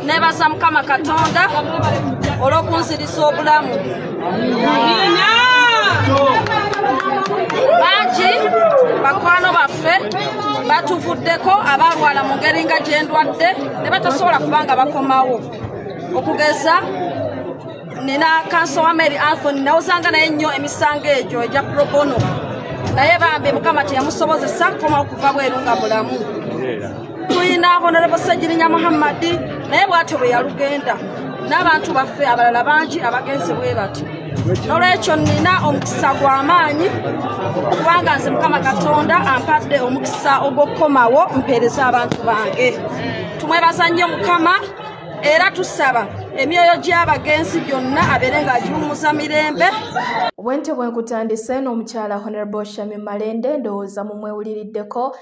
nebaza Mukama Katonda olw'okunzirisa obulamu. Bangi bakwano baffe batuvuddeko abalwala mu ngeri nga gye ndwadde ne batasobola kubanga bakomawo. Okugeza nina kanso wa Mary Anthony nawuzanga naye nnyo emisango egyo egya pro bono, naye bambi Mukama teyamusobozesa kukomawo kuva bweru nga bulamu. Tulina Honorable Ssegirinya Muhammad naye bw'atyo bwe yalugenda, n'abantu baffe abalala bangi abagenzi bwe bati. N'olwekyo nina omukisa gw'amaanyi kubanga nze Mukama Katonda ampadde omukisa ogw'okukomawo mpeereza abantu bange. Tumwebaza nnyo Mukama era tusaba emyoyo gy'abagenzi byonna abeere ng'agiwummuza mirembe. Bwente bwenkutandise n'omukyala Honorable Shami Malende ndowooza mumwewuliriddeko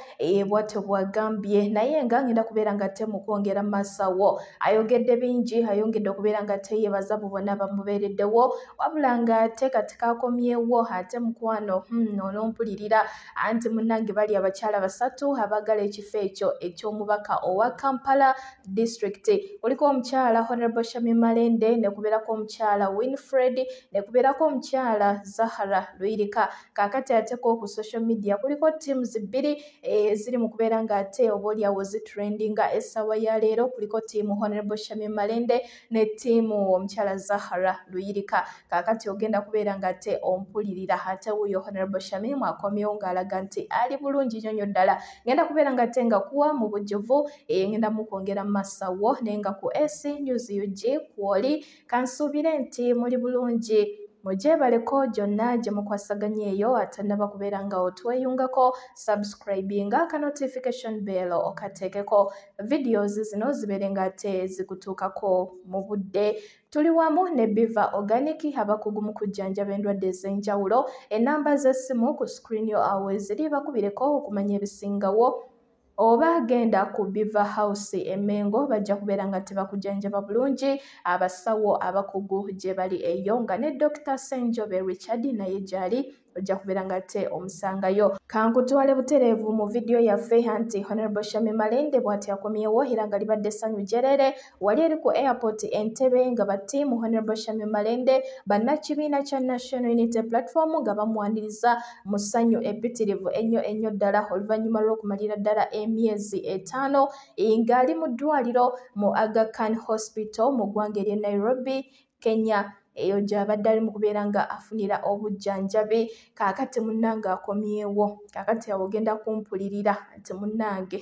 bw'atyo bw'agambye, naye nga ngenda kubeera nga ate mu kwongera masawo ayogedde bingi, ayongedde okubeera nga ate yeebaza bo bonna bamubeereddewo, wabula nga ate kati kakomyewo ate mukwano olw'ompulirira anti munnange bali abakyala basatu abaagala ekifo ekyo eky'omubaka owa Kampala District. Kuliko omukyala Honorable Shami Malende, ne kubeerako omukyala Winfred, ne kubeerako omukyala Zahara Luyirika. Kaakati ateko ku social media kuliko teams bbiri eziri mu kubeera nga ate oboolyawo zitrendinga essaawa ya leero. Kuliko tiimu Honorable Shami Malende ne tiimu omukyala Zahara Luyirika. Kaakati ogenda kubeera nga ate ompulirira ate wuyo Honorable Shami mwakomyewo ng'alaga nti ali bulungi nnyo ddala. Ngenda kubeera nga ate nga kuwa mu bujjuvu ngenda mu kwongera masawo naye nga ku AC News UG kwoli kansuubire nti muli bulungi. Mujebaleko gyonna gye mukwasaganya eyo atannaba kubeera nga otweyungako subscribinga ka notification bell okateekeko videos zino zibeere nga ate zikutuukako mu budde. Tuli wamu ne Biva Organic abakugu mu kujjanjaba endwadde ez'enjawulo. Ennamba z'essimu ku screen yo awo eziri bakubireko okumanya ebisingawo, oba genda ku Biva House Emengo bajja kubeera nga tebakujjanjaba bulungi. Abasawo abakugu gye bali eyo nga ne Dr. Senjobe Richard naye gyali ojja kubeera nga ate omusangayo. Kankutwale butereevu mu video yaffe anti Honorable Shami Malende bw'ati akomyewo era nga libadde essanyu jerere wali eri ku airport Entebbe nga batiimu Honorable Shami Malende bannakibiina kya National Unity Platform nga bamuwaniriza mu ssanyu eppitirivu ennyo ddala oluvannyuma lw'okumalira ddala emyezi 5 ng'ali mu ddwaliro mu Aga Khan Hospital mu ggwanga ery'e Nairobi, Kenya. Eyo gy'abadde ali mu kubeera nga afunira obujjanjabi. Kaakati munnange akomyewo, kaakati awo ogenda kumpulirira nti munnange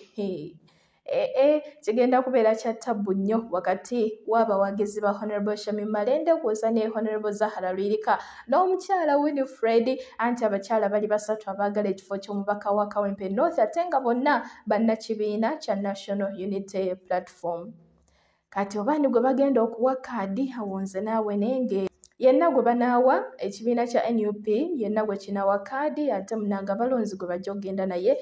kigenda kubeera kya ttabbu nnyo wakati w'abawagizi ba Honorable Shami Malende kwoza ne Honorable Zahara Luyirika n'omukyala Winfred, anti abakyala bali basatu abaagala ekifo ky'omubaka wa Kawempe North ate nga bonna bannakibiina kya National Unity Platform. Kati obaani gwe bagenda okuwa kaadi awonze naawe nenge yenna gwe banaawa ekibiina kya NUP yenna gwe kinawa kaadi ate munnanga abalonzi gwe bajja okugenda naye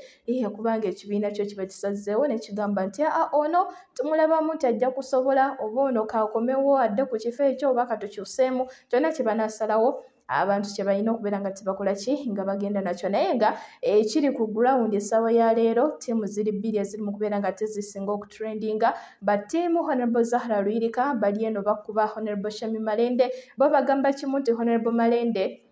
kubanga ekibiina kyo kiba kisazzeewo ne kigamba nti ono tumulabamu nti ajja kusobola oba ono kaakomewo adde ku kifo ekyo oba katukyuseemu. Kyonna kye banaasalawo abantu kye balina okubeera nga tebakola ki nga bagenda nakyo, naye nga ekiri ku ground essaawa ya leero ttiimu ziri bbiri eziri mu kubeera nga tezisinga okutrendinga. Battiimu Honorable Zahara Luyirika bali eno bakuba Honorable Shami Malende, bo bagamba kimu nti Honorable Malende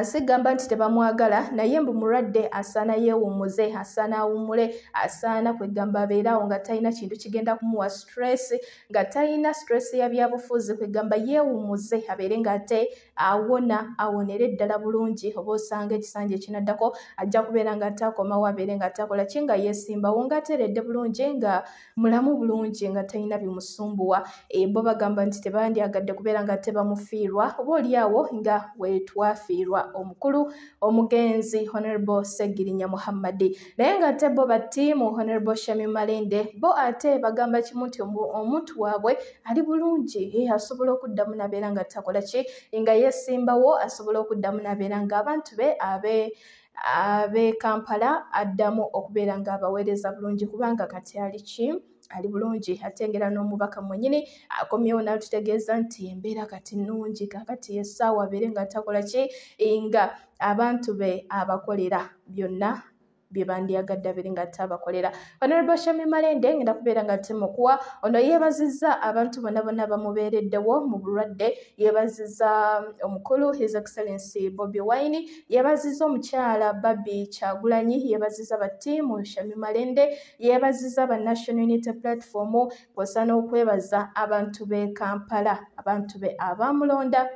sigamba nti tebamwagala naye mbu mulwadde asaana yeewummuze, asaana awummule, asaana kwegamba abeerawo nga talina kintu kigenda kumuwa stress, nga talina stress ya byabufuzi, kwegamba yeewummuze abeere nga ate awona awonere ddala bulungi. Oba osanga ekisanja ekinaddako ajja kubeera nga ate akomawo abeere nga atakola ki nga yeesimbawo nga ateeredde bulungi nga mulamu bulungi nga talina bimusumbuwa. Bo bagamba nti tebandyagadde kubeera nga tebamufiirwa oba oliawo nga wetwafiirwa omukulu omugenzi Honorable Ssegirinya Muhammad, naye nga ate bo battiimu Honorable Shami Malende bo ate bagamba kimu nti omuntu waabwe ali bulungi, asobola okuddamu nabeera nga takola ki nga yeesimbawo, asobola okuddamu nabeera nga abantu be ab'e Kampala addamu okubeera nga abaweereza bulungi kubanga kati ali bulungi. Atengera n'omubaka mwennyini akomyewo n'atutegeeza nti embeera kati nnungi, kakati essaawa abeere nga takola ki nga abantu be abakolera byonna bye bandyagadde abiri nga tabakolera. Honorable Shami Malende ngenda kubeera nga temukuwa ono yeebazizza abantu bonna bamubeereddewo mu bulwadde, yeebazizza omukulu His Excellency Bobi Wine, yeebazizza omukyala Babi Kyagulanyi, yeebazizza battiimu Shami Malende, yeebazizza ba National Unity Platform, kw'ossa n'okwebaza abantu b'e Kampala, abantu be abamulonda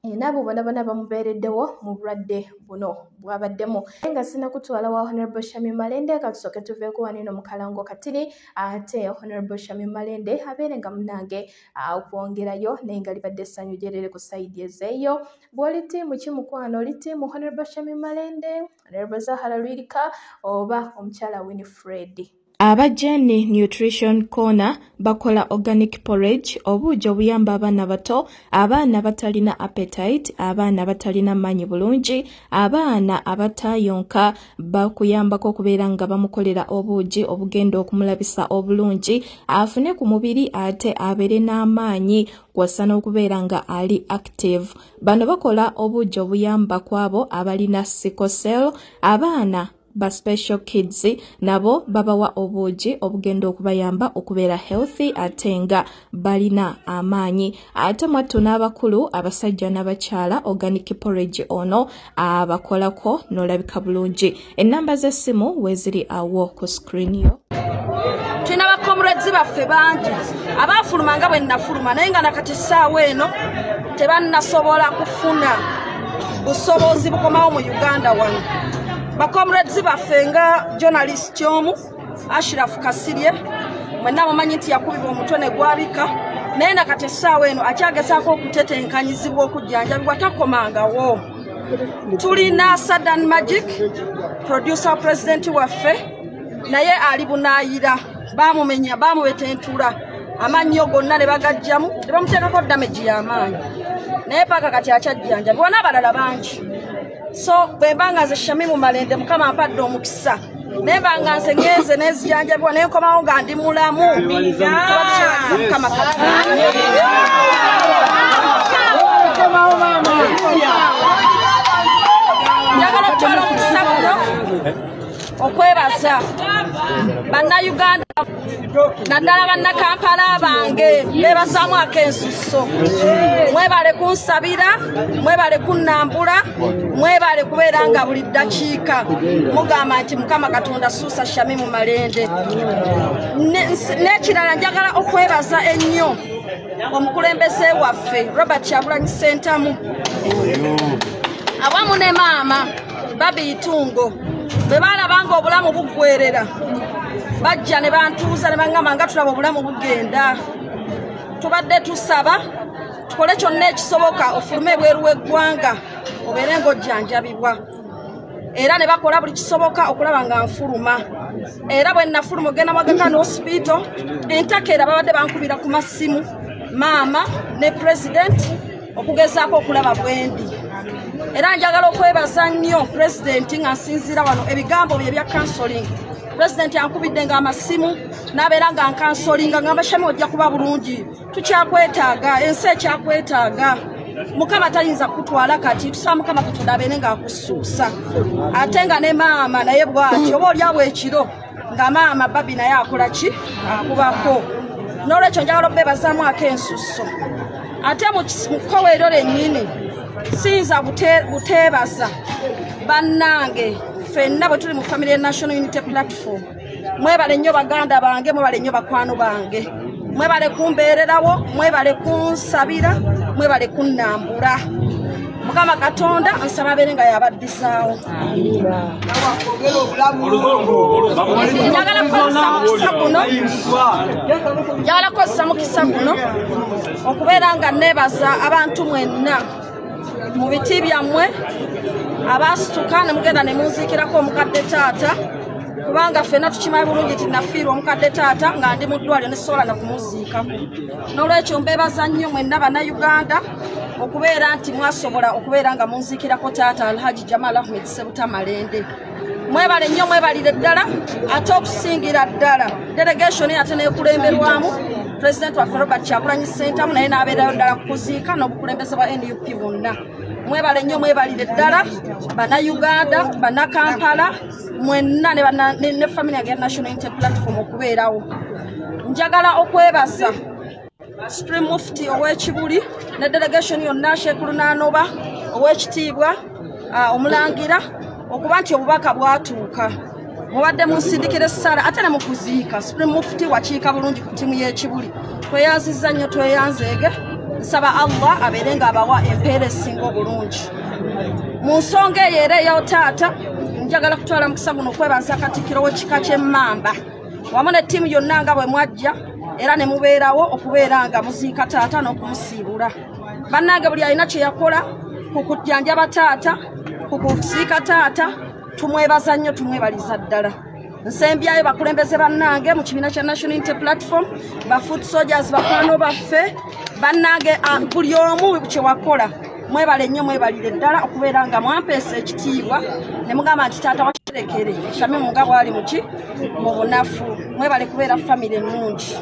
nabo bonna bamubeereddewo mu bulwadde buno bwabaddemu. Nga sina kutwala wa Honorable Shami Malende katusooke tuveeko wanino mu kalango katini ate Honorable Shami Malende abeere nga munange okwongerayo naye nga libadde essanyu lyerere ku sayidi ezeeyo. Bw'oli ttiimu ki mukwano, oli ttiimu Honorable Shami Malende, Honorable Zahara Lwirika oba omukyala Winifred? Abajeni Nutrition Corner bakola organic porridge, obuugi obuyamba abaana bato, abaana batalina appetite, abaana batalina manyi bulungi, abaana abatayonka bakuyambako okubeera nga bamukolera obuugi obugenda okumulabisa obulungi afune ku mubiri ate abeere n'amaanyi kw'ossa n'okubeera nga ali active. Bano bakola obuugi obuyamba kwabo abalina sickle cell, abaana ba special kids nabo babawa obuugi obugenda okubayamba okubeera healthy ate nga balina amaanyi. Ate mwattu n'abakulu abasajja n'abakyala organic porridge ono abakolako n'olabika bulungi. Ennamba z'essimu weeziri awo ku screen yo. Tulina bakomrades baffe bangi abaafuluma nga bwe nnafuluma naye nga nakati essaawa eno tebannasobola kufuna busobozi bukomawo mu Uganda wano. Bakomrades baffe nga journalist omu Ashraf Kasirye mwenna mumanyi nti yakubibwa omutwe ne gwabika naye nakati essaawa eno akyagezaako okutetenkanyizibwa okujjanjabibwa takomangawo. Tulina Sadan Magic producer president waffe naye ali bunaayira baamumenya baamubetentula amannyo gonna ne bagajjamu ne bamuteekako damage y'amaanyi naye paka kati akyajjanjabibwa n'abalala bangi. So bwembanga nze Shami Malende Mukama ampadde omukisa nembanga nze ngenze n'ezijanjabibwa naye nkomawo nga ndi mulamu Mukama njagala okutwala omukisa guno okwebaza bannayuganda naddala bannakampala bange beebazaamu akensuso. Mwebale kunsabira, mwebale kunnambula, mwebale kubeera nga buli ddakiika mugamba nti Mukama Katonda suusa Shami Malende. N'ekirala njagala okwebaza ennyo omukulembeze waffe Robert Kyagulanyi Ssentamu awamu ne maama Babi Itungo bwe baalabanga obulamu buggwerera bajja ne bantuuza ne baŋŋamba nga tulaba obulamu bugenda. Tubadde tusaba tukole kyonna ekisoboka ofulume ebweru w'eggwanga obeere ng'ojjanjabibwa era ne bakola buli kisoboka okulaba nga nfuluma. Era bwe nnafuluma ogenda Mwagakano hospital entakera babadde bankubira ku masimu maama ne president okugezaako okulaba bwendi. Era njagala okwebaza nnyo president nga nsinziira wano ebigambo bye bya counseling. President yankubidde nga amasimu n'abeera nga nkansolinga ngamba Shami ojja kuba bulungi, tukyakwetaaga, ensi ekyakwetaaga. Mukama tayinza kutwala kati tusaba Mukama Katonda abeere nga akusuusa. Ate nga ne maama naye bw'ati oba oli awo ekiro nga maama Babi naye akola ki akubako. N'olwekyo njagala obbebazaamu akensuso. Ate mu kkoweero lennyini siyinza buteebaza bannange ffenna bwe tuli mu Family National Unity Platform. Mwebale nnyo baganda bange, mwebale nnyo bakwano bange, mwebale kumbeererawo, mwebale kunsabira, mwebale kunnambula. Mukama Katonda ansaba abeere nga yabaddizaawo. Njagala kukozesa mukisa guno okubeera nga neebaza abantu mwenna mu biti byammwe abasituka ne mugenda ne munziikirako omukadde taata kubanga ffenna tukimanyi bulungi nti nafiirwa omukadde taata nga ndi mu ddwaliro ne sobola na kumuziikako. N'olwekyo mbeebaza nnyo mwenna bannayuganda okubeera nti mwasobola okubeera nga munziikirako taata Alhaji Jamal Ahmed Sebuta Malende. Mwebale nnyo mwebalire ddala ate okusingira ddala delegation ate neekulemberwamu President waffe Robert Kyagulanyi Ssentamu naye n'abeerayo ddala kuziika n'obukulembeze bwa NUP bwonna. mwebale nnyo mwebalire ddala bana Uganda bana Kampala mwenna ne family ya National Unity Platform okubeerawo. Njagala okwebaza Supreme Mufti ow'Ekibuli ne delegation yonna Sheikh Lunanoba ow'ekitiibwa omulangira okuba nti obubaka bwatuuka mubadde musindikire Sara ate ne mukuziika Supreme Mufti wakiika bulungi ku tiimu y'Ekibuli tweyanzizza nnyo tweyanzeege nsaba Allah abeere ng'abawa empeera esinga obulungi mu nsonga eyo era eya taata njagala kutwala mukisa guno okwebaza Katikkiro w'ekika ky'Emmamba wamu ne ttiimu yonna nga bwe mwajja era ne mubeerawo okubeera nga muziika taata n'okumusiibula bannange buli alina kye yakola ku kujjanjaba taata ku kusiika taata tumwebaza nnyo tumwebaliza ddala nsembyayo bakulembeze bannange mu kibiina kya National Unity Platform ba foot soldiers bakwano baffe bannange buli omu kye wakola mwebale nnyo mwebalire ddala okubeera nga mwampeesa ekitiibwa ne mugamba nti taata wakirekere Shamim nga bwali muki mu bunafu mwebale kubeera famire ennungi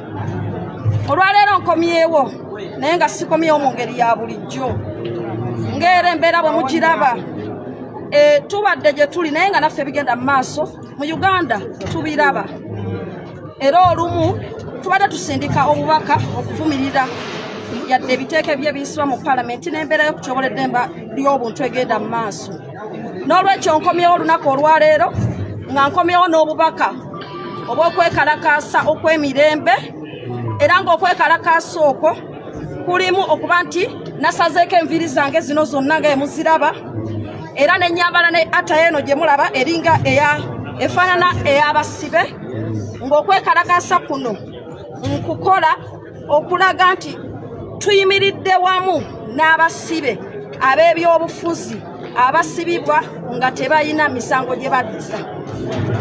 olwaleero nkomyewo naye nga sikomyewo mu ngeri ya bulijjo ng'era embeera bwe mugiraba tubadde gye tuli naye nga naffe bigenda mu maaso mu Uganda tubiraba era olumu tubadde tusindika obubaka okuvumirira yadde ebiteeke bye biyisibwa mu palamenti n'embeera y'okutyoboledde emba ly'obuntu egenda mu maaso n'olwekyo nkomyewo olunaku olwaleero nga nkomyewo n'obubaka obw'okwekalakaasa okw'emirembe era ng'okwekalakaasa okwo kulimu okuba nti nasazeeko enviiri zange zino zonna nga emuziraba era n'ennyambala ne ata eno gye mulaba eringa efaanana ey'abasibe ng'okwekalakaasa kuno nkukola okulaga nti tuyimiridde wamu n'abasibe ab'ebyobufuzi abasibibwa nga tebalina misango gye baddiza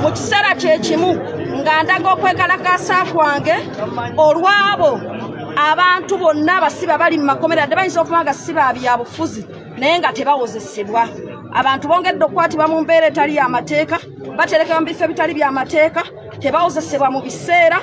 mu kiseera kye kimu nga ndaga okwekalakaasa kwange olw'abo abantu bonna abasibe abali mu makomera dde bayinza okuba nga si ba byabufuzi naye nga tebawozesebwa abantu bongedde okukwatibwa mu mbeera etali y'amateeka baterekebwa mu bifo ebitali by'amateeka tebawozesebwa mu biseera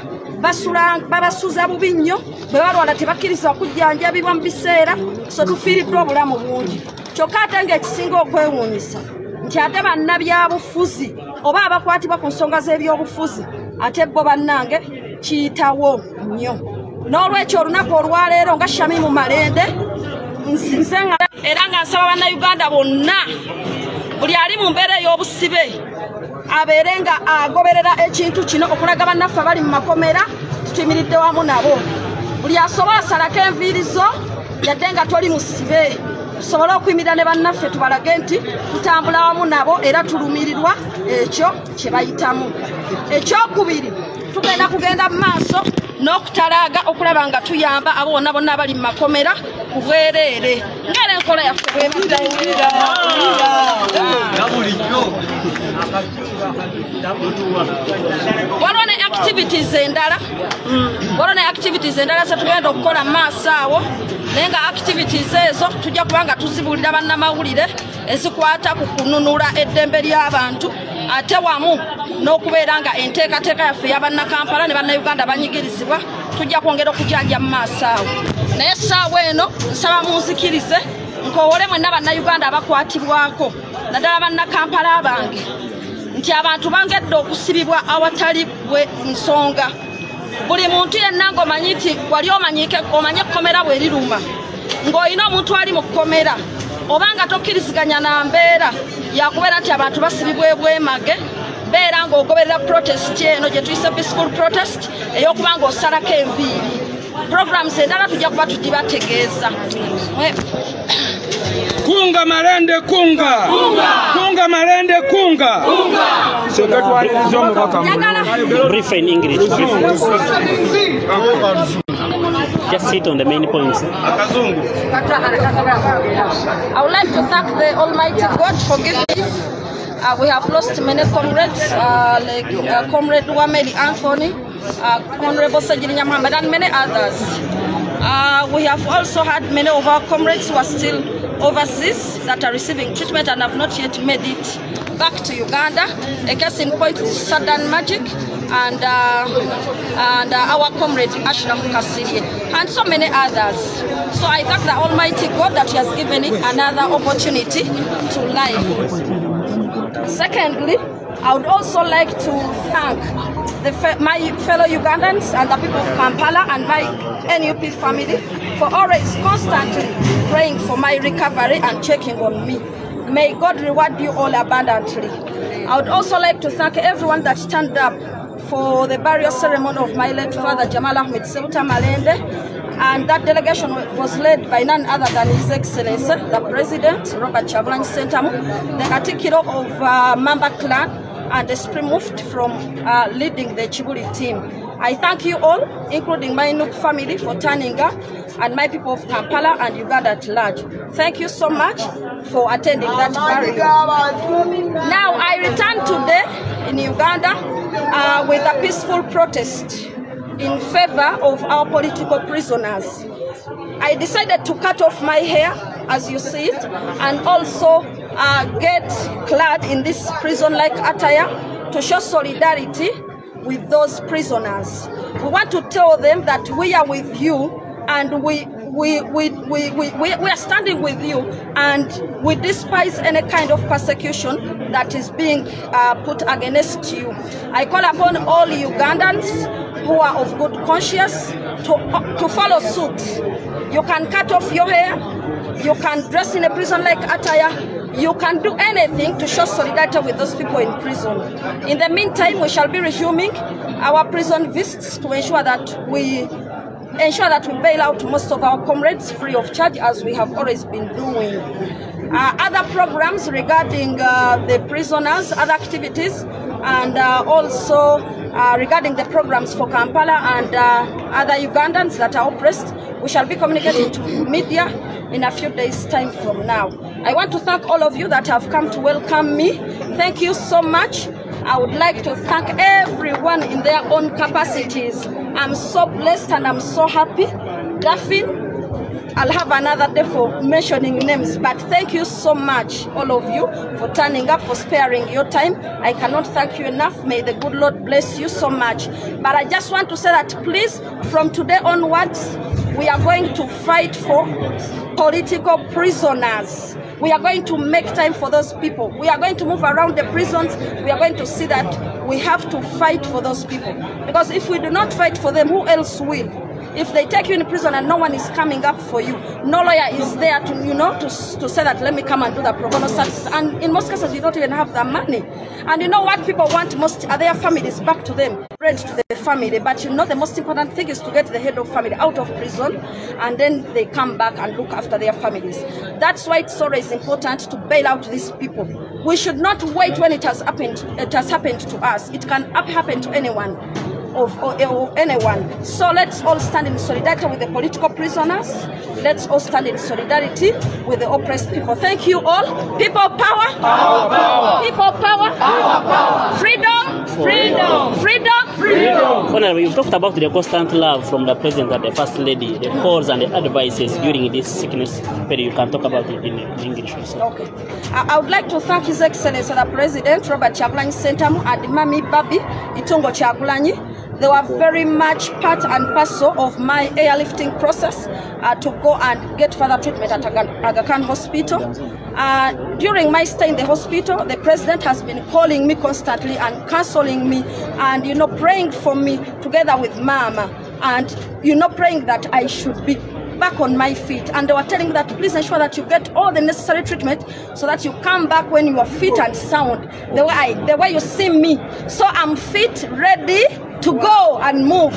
babasuza bubi nnyo bwe balwala tebakkirizibwa kujjanjabibwa mu biseera so tufiiriddwa obulamu bungi kyokka ate ng'ekisinga okwewuunyisa nti ate bannabyabufuzi oba abakwatibwa ku nsonga z'ebyobufuzi ate bo bannange kiyitawo nnyo n'olwekyo olunaku olwaleero nga Shamimu Malende nsinze era nga nsaba bannayuganda bonna buli ali mu mbeera ey'obusibe abeere nga agoberera ekintu kino okulaga bannaffe abali mu makomera tutimiridde wamu nabo buli asobola asalako enviiri zo yadde nga toli musibe tusobole okuyimirira ne bannaffe tubalage nti tutambula wamu nabo era tulumirirwa ekyo kye bayitamu ekyokubiri tugenda kugenda mu maaso n'okutalaaga okulaba nga tuyamba abo bonna bonna abali mu makomera ku bwereere ng'era enkola yaffe bwemutayimira waliwo ne activities endala zetugenda okukola mu maaso awo naye nga activities ezo tujja kuba nga tuzibuulira bannamawulire ezikwata ku kununula eddembe ly'abantu ate wamu n'okubeera nga enteekateeka yaffe y'abannakampala ne bannayuganda banyigirizibwa tujja kwongera okujanja mu maaso awo naye essaawa eno nsaba munzikirize nkowole mwenna bannayuganda abakwatibwako naddala bannakampala bange nti abantu bangedde okusibibwa awatali bwe nsonga buli muntu yenna ng'omanyi nti wali omanye ekkomera bwe liruma ng'olina omuntu ali mu kkomera oba nga tokkiriziganya na mbeera yakubeera nti abantu basibibwa ebwemage beera ng'ogoberera protest eno gye tuyise peaceful protest ey'okuba ng'osalako enviiri programs endala tujja kuba tugibategeeza kunga Malende kunga kunga Malende kunga brief in English just sit on the main points. I would like to thank the Almighty God for giving me. We have lost many comrades, like Comrade Wameli Anthony, Honorable Sajirinya Mohammed, and many others. We have also had many of our comrades who are still overseas that are receiving treatment and have not yet made it back to Uganda. A case in point is Southern Magic and our comrade Ashraf Kasirye and so many others. So I thank the Almighty God that He has given me another opportunity to live. Secondly, I would also like to thank my fellow Ugandans and the people of Kampala and my NUP family for always constantly praying for my recovery and checking on me. May God reward you all abundantly. I would also like to thank everyone that turned up for the burial ceremony of my late father, Jamal Ahmed Seuta Malende. And that delegation was led by none other than His Excellency, the President, Robert Kyagulanyi Ssentamu, the Katikkiro of Mamba Clan, and the Supreme Mufti from leading the Kibuli team. I thank you all, including my Nuk family, for turning up, and my people of Kampala and Uganda at large. Thank you so much for attending that burial. Now, I return today in Uganda with a peaceful protest in favor of our political prisoners. I decided to cut off my hair, as you see it, and also get clad in this prison-like attire to show solidarity with those prisoners. We want to tell them that we are with you, and we are standing with you, and we despise any kind of persecution that is being put against you. I call upon all Ugandans who are of good conscience to follow suit. You can cut off your hair, you can dress in a prison-like attire, you can do anything to show solidarity with those people in prison. In the meantime, we shall be resuming our prison visits to ensure that we bail out most of our comrades free of charge, as we have always been doing. Other programs regarding the prisoners, other activities, and also regarding the programs for Kampala and other Ugandans that are oppressed, we shall be communicating to media in a few days' time from now. I want to thank all of you that have come to welcome me. Thank you so much. I would like to thank everyone in their own capacities. I'm so blessed and I'm so happy. Daphne, I'll have another day for mentioning names, but thank you so much, all of you, for turning up, for sparing your time. I cannot thank you enough. May the good Lord bless you so much. But I just want to say that, please, from today onwards, we are going to fight for political prisoners. We are going to make time for those people. We are going to move around the prisons. We are going to see that we have to fight for those people. Because if we do not fight for them, who else will? If they take you in prison and no one is coming up for you, no lawyer is there to, to say that, let me come and do the pro bono service. And in most cases, you don't even have the money. And you know what people want most are their families back to them, bread to the family. But the most important thing is to get the head of family out of prison, and then they come back and look after their families. That's why it's always important to bail out these people. We should not wait when it has happened to us. It can happen to anyone. Of anyone. So let's all stand in solidarity with the political prisoners. Let's all stand in solidarity with the oppressed people. Thank you all. People power. Power, power. People power. Power, power. Freedom. Freedom. Freedom. Freedom. Honorable, you've talked about the constant love from the President and the First Lady, the calls and the advices during this sickness period. You can talk about it in English also. Okay. I would like to thank His Excellency the President, Robert Kyagulanyi Ssentamu, and Mami Babi Itungo Kyagulanyi. They were very much part and parcel of my airlifting process to go and get further treatment at Aga Khan Hospital. During my stay in the hospital, the President has been calling me constantly and counseling me and, praying for me together with Mama and, praying that I should be back on my feet. And they were telling me that please ensure that you get all the necessary treatment so that you come back when you are fit and sound, the way you see me. So I'm fit, ready to go and move.